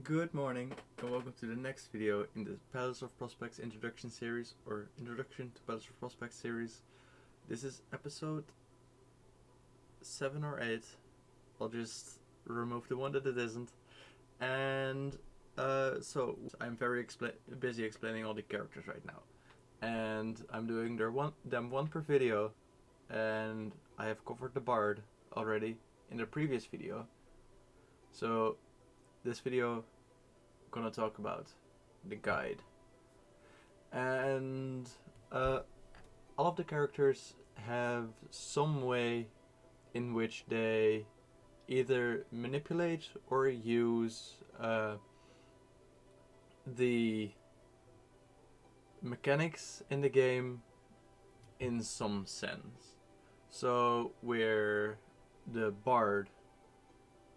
Good morning and welcome to the next video in the Palace of Prospects introduction series, or Introduction to Palace of Prospects series. This is episode 7 or 8. I'll just remove the one that it isn't. And so I'm very busy explaining all the characters right now. And I'm doing them one per video, and I have covered the Bard already in the previous video. So this video gonna talk about the guide, and all of the characters have some way in which they either manipulate or use the mechanics in the game in some sense. So where the Bard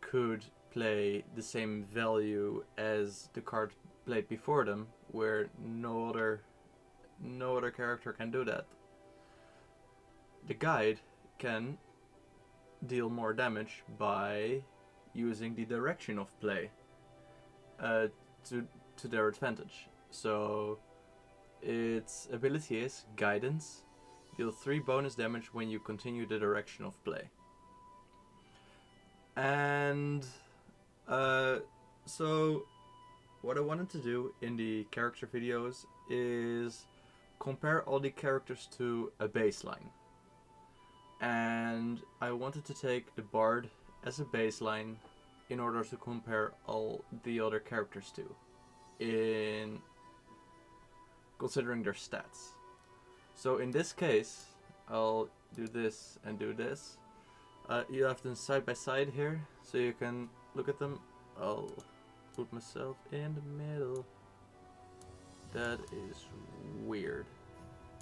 could play the same value as the card played before them, where no other character can do that. The guide can deal more damage by using the direction of play to their advantage. So its ability is Guidance. Deal 3 bonus damage when you continue the direction of play. And so what I wanted to do in the character videos is compare all the characters to a baseline. And I wanted to take the Bard as a baseline in order to compare all the other characters to, in considering their stats. So in this case, I'll do this and do this. You have them side by side here, so you can look at them. I'll put myself in the middle. That is weird.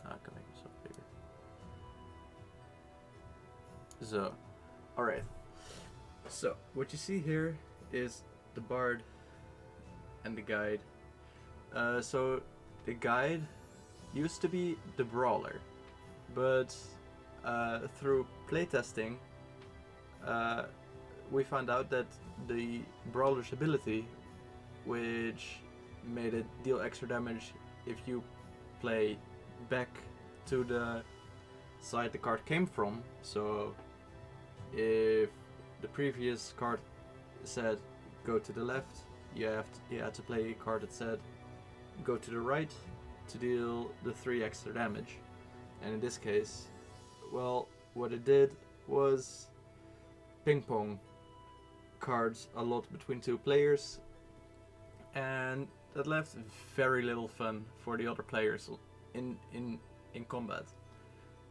I can make myself bigger. So, alright. So, what you see here is the Bard and the guide. So, the guide used to be the Brawler, but through playtesting, we found out that the Brawler's ability, which made it deal extra damage if you play back to the side the card came from. So if the previous card said go to the left, you had to play a card that said go to the right to deal the 3 extra damage. And in this case, well, what it did was ping pong cards a lot between 2 players, and that left very little fun for the other players in combat,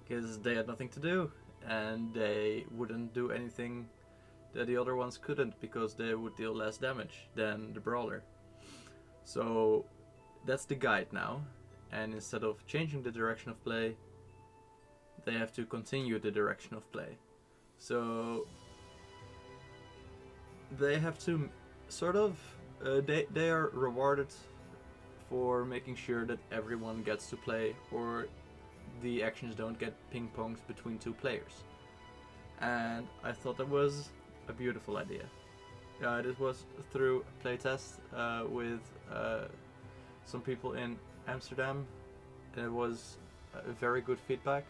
because they had nothing to do and they wouldn't do anything that the other ones couldn't, because they would deal less damage than the Brawler. So that's the guide now, and instead of changing the direction of play, they have to continue the direction of play. So they have to sort of they are rewarded for making sure that everyone gets to play, or the actions don't get ping pongs between 2 players. And I thought that was a beautiful idea. This was through a playtest with some people in Amsterdam, and it was very good feedback,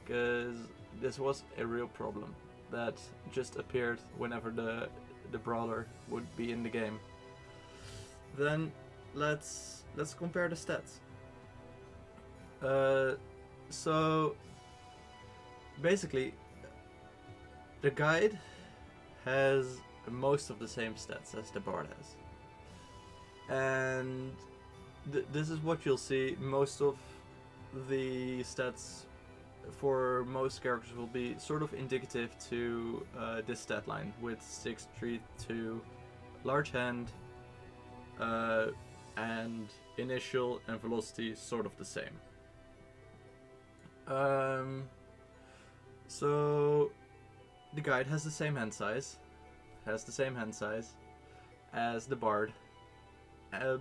because this was a real problem that just appeared whenever the Brawler would be in the game. Then let's compare the stats. So basically, the guide has most of the same stats as the Bard has, and this is what you'll see. Most of the stats for most characters will be sort of indicative to this stat line, with 6, 3, 2, large hand, and initial and velocity sort of the same. So the guide has the same hand size, as the Bard,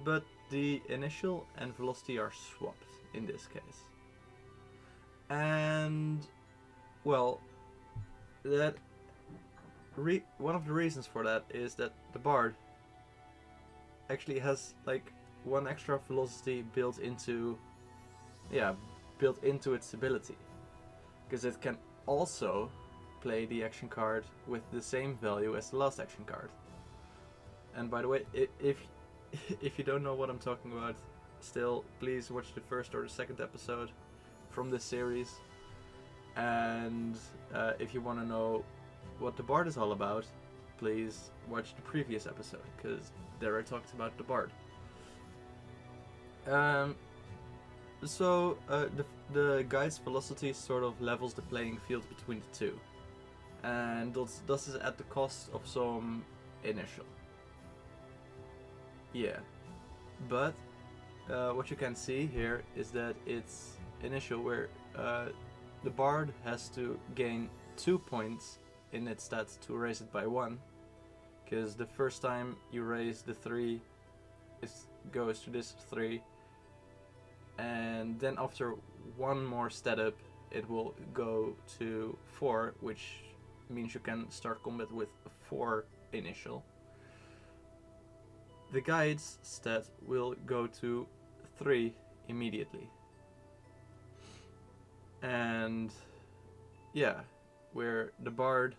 but the initial and velocity are swapped in this case. And well, that one of the reasons for that is that the Bard actually has like one extra velocity built into, yeah, built into its ability, because it can also play the action card with the same value as the last action card. And by the way, if if you don't know what I'm talking about, still please watch the first or the second episode from this series. And if you want to know what the Bard is all about, please watch the previous episode, because there I talked about the Bard. So the guide's velocity sort of levels the playing field between the two, and does this at the cost of some initial. Yeah, but what you can see here is that it's initial where the Bard has to gain 2 points in its stats to raise it by 1, because the first time you raise the 3, it goes to this 3, and then after one more stat up, it will go to 4, which means you can start combat with 4 initial. The guide's stat will go to 3 immediately. And yeah, where the Bard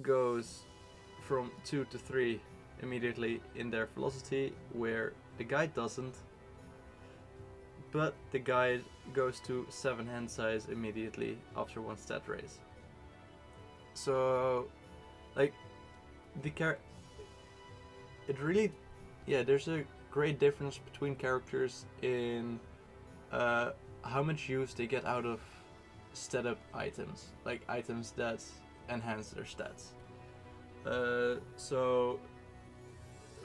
goes from 2 to 3 immediately in their velocity, where the guide doesn't, but the guide goes to 7 hand size immediately after one stat raise. So, like, it really, yeah, there's a great difference between characters in how much use they get out of stat up items, like items that enhance their stats. So,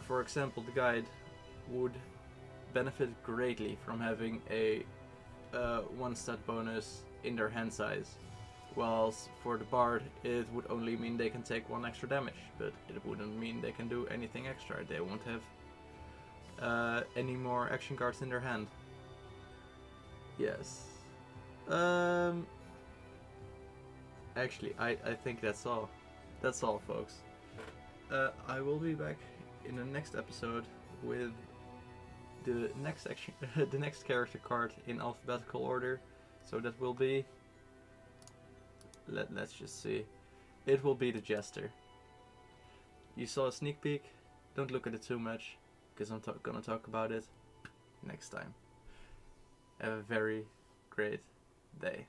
for example, the guide would benefit greatly from having a 1 stat bonus in their hand size, whilst for the Bard it would only mean they can take 1 extra damage, but it wouldn't mean they can do anything extra. They won't have any more action cards in their hand. Yes. Actually, I think that's all. That's all, folks. I will be back in the next episode with the next action, the next character card in alphabetical order. So that will be. Let's just see. It will be the Jester. You saw a sneak peek. Don't look at it too much, because I'm gonna talk about it next time. Have a very great day.